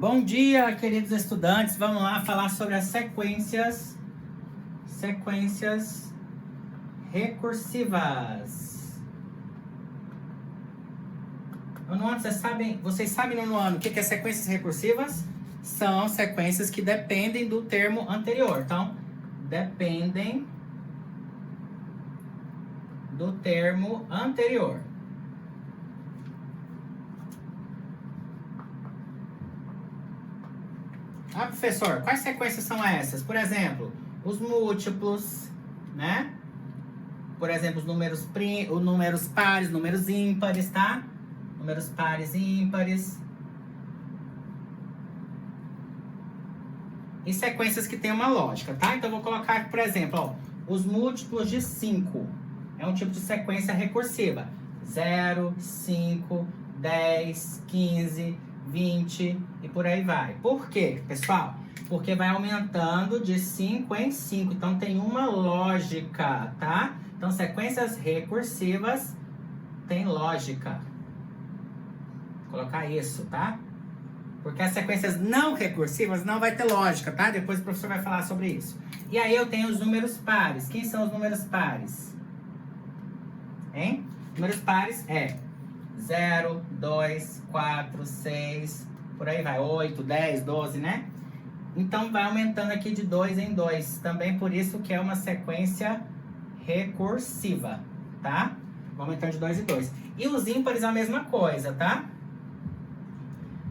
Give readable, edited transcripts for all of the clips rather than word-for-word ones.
Bom dia, queridos estudantes. Vamos lá falar sobre as sequências recursivas. No ano, vocês sabem no ano o que é sequências recursivas? São sequências que dependem do termo anterior. Então, dependem do termo anterior. Ah, professor, quais sequências são essas? Por exemplo, os múltiplos, né? Por exemplo, os números pares, números ímpares, tá? Números pares e ímpares. E sequências que têm uma lógica, tá? Então, eu vou colocar aqui, por exemplo, ó, os múltiplos de 5. É um tipo de sequência recursiva. 0, 5, 10, 15... 20 e por aí vai. Por quê, pessoal? Porque vai aumentando de 5 em 5. Então, tem uma lógica, tá? Então, sequências recursivas tem lógica. Vou colocar isso, tá? Porque as sequências não recursivas não vai ter lógica, tá? Depois o professor vai falar sobre isso. E aí, eu tenho os números pares. Quem são os números pares? Hein? Números pares é 0, 2, 4, 6, por aí vai, 8, 10, 12, né? Então, vai aumentando aqui de 2 em 2. Também por isso que é uma sequência recursiva, tá? Vai aumentando de 2 em 2. E os ímpares a mesma coisa, tá?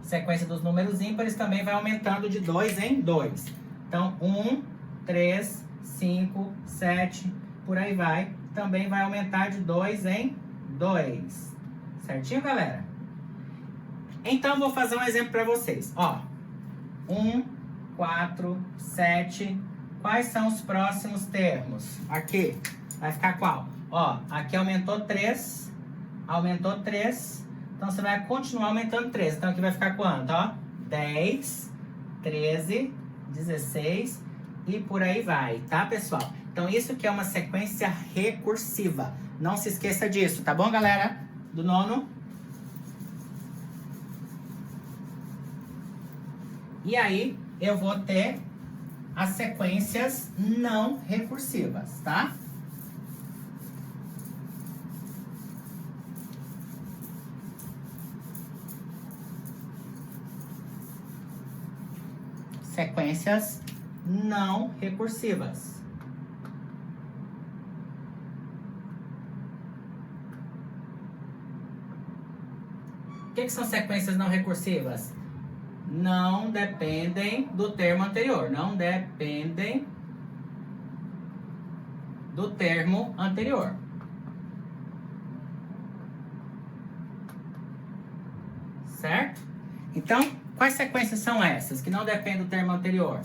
Sequência dos números ímpares também vai aumentando de 2 em 2. Então, 1, 3, 5, 7, por aí vai. Também vai aumentar de 2 em 2. Certinho, galera? Então, vou fazer um exemplo para vocês. Ó, 1, 4, 7. Quais são os próximos termos? Aqui, vai ficar qual? Ó, aqui aumentou 3. Aumentou 3. Então, você vai continuar aumentando 3. Então, aqui vai ficar quanto? Ó, 10, 13, 16 e por aí vai, tá, pessoal? Então, isso que é uma sequência recursiva. Não se esqueça disso, tá bom, galera? Do nono. E aí, eu vou ter as sequências não recursivas, tá? Sequências não recursivas. O que são sequências não recursivas? Não dependem do termo anterior. Não dependem do termo anterior. Certo? Então, quais sequências são essas que não dependem do termo anterior?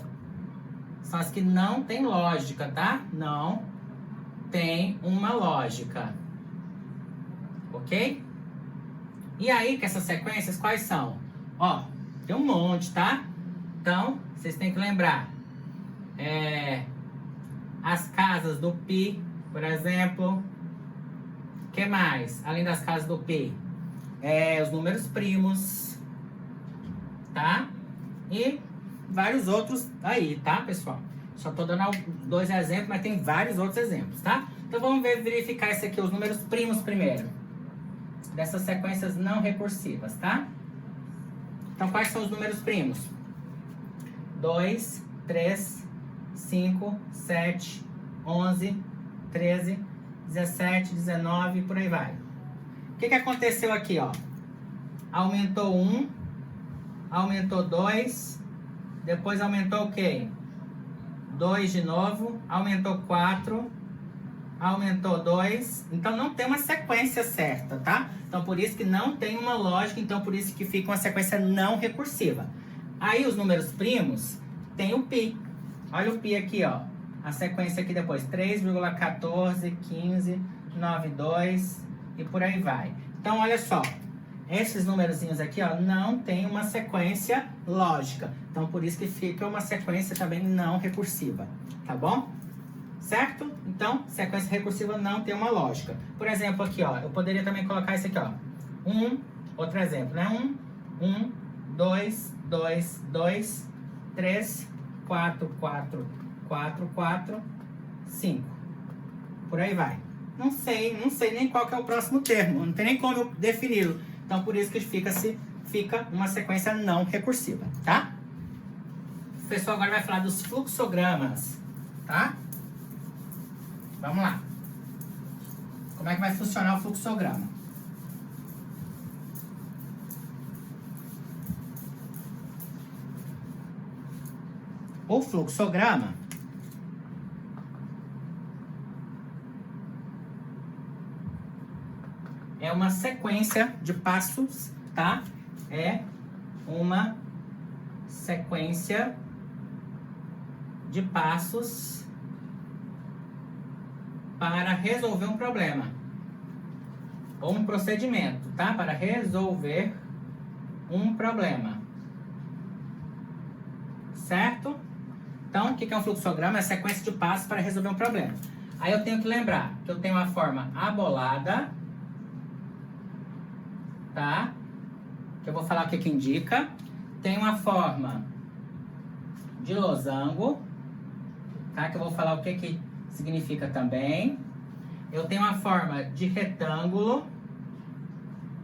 São as que não têm lógica, tá? Não tem uma lógica. Ok? E aí, que essas sequências, quais são? Ó, tem um monte, tá? Então, vocês têm que lembrar. As casas do pi, por exemplo. O que mais? Além das casas do pi. Os números primos. Tá? E vários outros aí, tá, pessoal? Só tô dando 2 exemplos, mas tem vários outros exemplos, tá? Então, vamos verificar esse aqui, os números primos primeiro. Dessas sequências não recursivas, tá? Então, quais são os números primos? 2, 3, 5, 7, 11, 13, 17, 19 e por aí vai. O que aconteceu aqui, ó? Aumentou 1, aumentou 2, depois aumentou o quê? 2 de novo, aumentou 4, aumentou 2. Então, não tem uma sequência certa, tá? Então, por isso que não tem uma lógica. Então, por isso que fica uma sequência não recursiva. Aí, os números primos tem o π. Olha o π aqui, ó. A sequência aqui depois. 3,14, 15, 92 e por aí vai. Então, olha só. Esses numerozinhos aqui, ó, não tem uma sequência lógica. Então, por isso que fica uma sequência também não recursiva. Tá bom? Certo? Então, sequência recursiva não tem uma lógica. Por exemplo, aqui, ó, eu poderia também colocar isso aqui, ó. Outro exemplo, né? 1, 2, 2, 2, 3, 4, 4, 4, 4, 5. Por aí vai. Não sei nem qual que é o próximo termo. Não tem nem como eu defini-lo. Então, por isso que fica uma sequência não recursiva, tá? O pessoal agora vai falar dos fluxogramas, tá? Vamos lá. Como é que vai funcionar o fluxograma? O fluxograma é uma sequência de passos, tá? É uma sequência de passos para resolver um problema ou um procedimento, tá? Para resolver um problema, certo? Então, o que é um fluxograma? É a sequência de passos para resolver um problema. Aí eu tenho que lembrar que eu tenho uma forma abolada, tá? Que eu vou falar o que indica. Tem uma forma de losango, tá? Que eu vou falar o que significa também. Eu tenho uma forma de retângulo,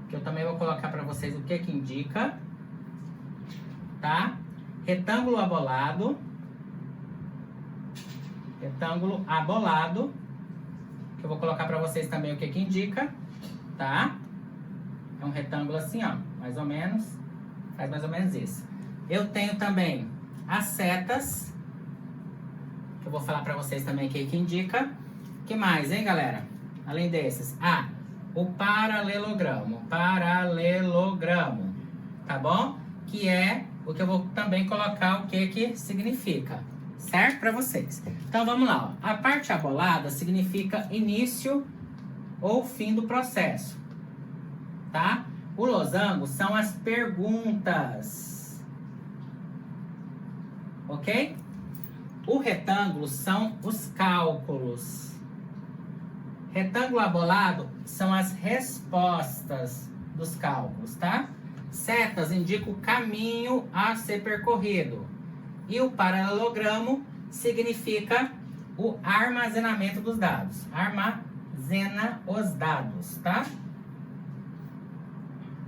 que eu também vou colocar para vocês o que indica, tá? Retângulo abolado. Retângulo abolado, que eu vou colocar para vocês também o que indica, tá? É um retângulo assim, ó, mais ou menos, faz mais ou menos isso. Eu tenho também as setas, que eu vou falar para vocês também o que indica. Que mais, hein, galera? Além desses, o paralelogramo, tá bom? Que é o que eu vou também colocar o que significa, certo? Para vocês. Então, vamos lá, ó. A parte abolada significa início ou fim do processo, tá? O losango são as perguntas, ok? O retângulo são os cálculos. Retângulo abolado são as respostas dos cálculos, tá? Setas indicam o caminho a ser percorrido. E o paralelogramo significa o armazenamento dos dados. Armazena os dados, tá?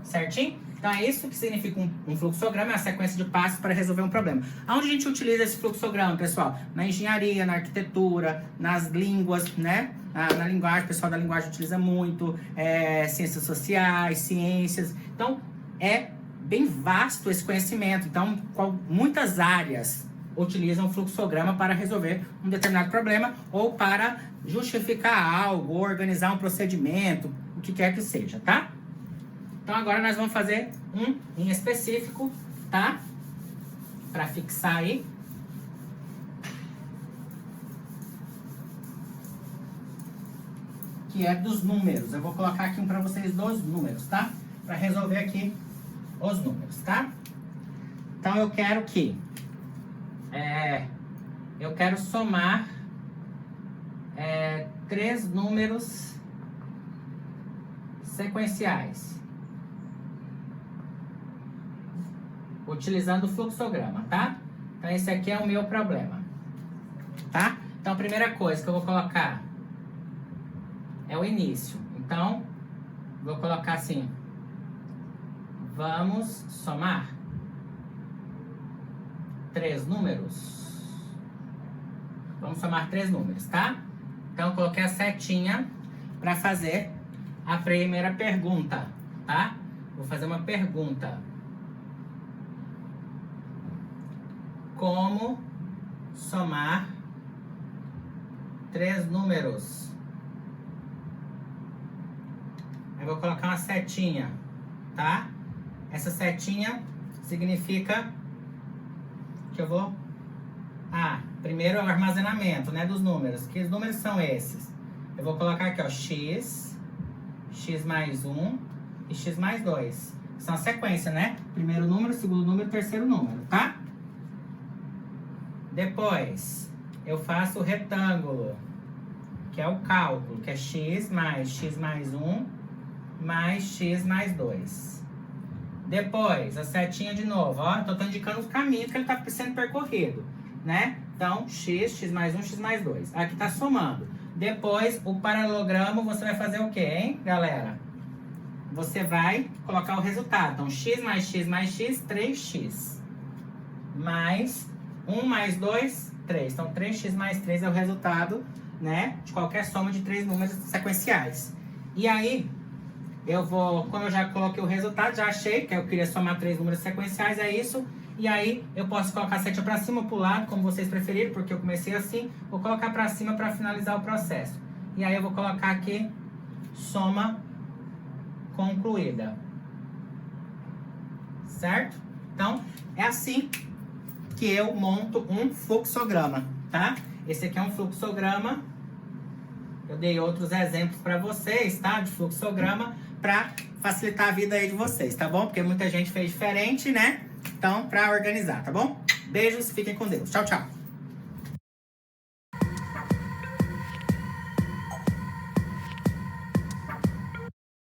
Certinho? Então, é isso que significa um fluxograma, é a sequência de passos para resolver um problema. Aonde a gente utiliza esse fluxograma, pessoal? Na engenharia, na arquitetura, nas línguas, né? Na linguagem, o pessoal da linguagem utiliza muito, ciências sociais, ciências. Então, é bem vasto esse conhecimento. Então, muitas áreas utilizam o fluxograma para resolver um determinado problema ou para justificar algo, ou organizar um procedimento, o que quer que seja, tá? Então, agora nós vamos fazer um em específico, tá? Para fixar aí. Que é dos números. Eu vou colocar aqui um para vocês dos números, tá? Para resolver aqui os números, tá? Então, eu quero que... eu quero somar 3 números sequenciais. Utilizando o fluxograma, tá? Então, esse aqui é o meu problema, tá? Então, a primeira coisa que eu vou colocar é o início. Então, vou colocar assim. Vamos somar 3 números. Vamos somar 3 números, tá? Então, eu coloquei a setinha para fazer a primeira pergunta, tá? Vou fazer uma pergunta. Como somar 3 números Aí vou colocar uma setinha, tá? Essa setinha significa que eu vou... primeiro é o armazenamento, né, dos números. Que números são esses? Eu vou colocar aqui, ó, x mais 1 e x mais 2. São a sequência, né? Primeiro número, segundo número, terceiro número, tá? Depois, eu faço o retângulo, que é o cálculo, que é x mais 1 mais x mais 2. Depois, a setinha de novo, ó, tô indicando os caminhos que ele tá sendo percorrido, né? Então, x mais 1, x mais 2. Aqui tá somando. Depois, o paralelogramo, você vai fazer o quê, hein, galera? Você vai colocar o resultado. Então, x mais x, 3x. Mais 1 mais 2, 3. Então, 3x mais 3 é o resultado, né, de qualquer soma de 3 números sequenciais. E aí, eu vou, como eu já coloquei o resultado, já achei que eu queria somar 3 números sequenciais, é isso. E aí, eu posso colocar a setinha para cima ou para o lado, como vocês preferirem, porque eu comecei assim. Vou colocar para cima para finalizar o processo. E aí, eu vou colocar aqui, soma concluída. Certo? Então, é assim que eu monto um fluxograma, tá? Esse aqui é um fluxograma. Eu dei outros exemplos para vocês, tá? De fluxograma, para facilitar a vida aí de vocês, tá bom? Porque muita gente fez diferente, né? Então, para organizar, tá bom? Beijos, fiquem com Deus. Tchau, tchau.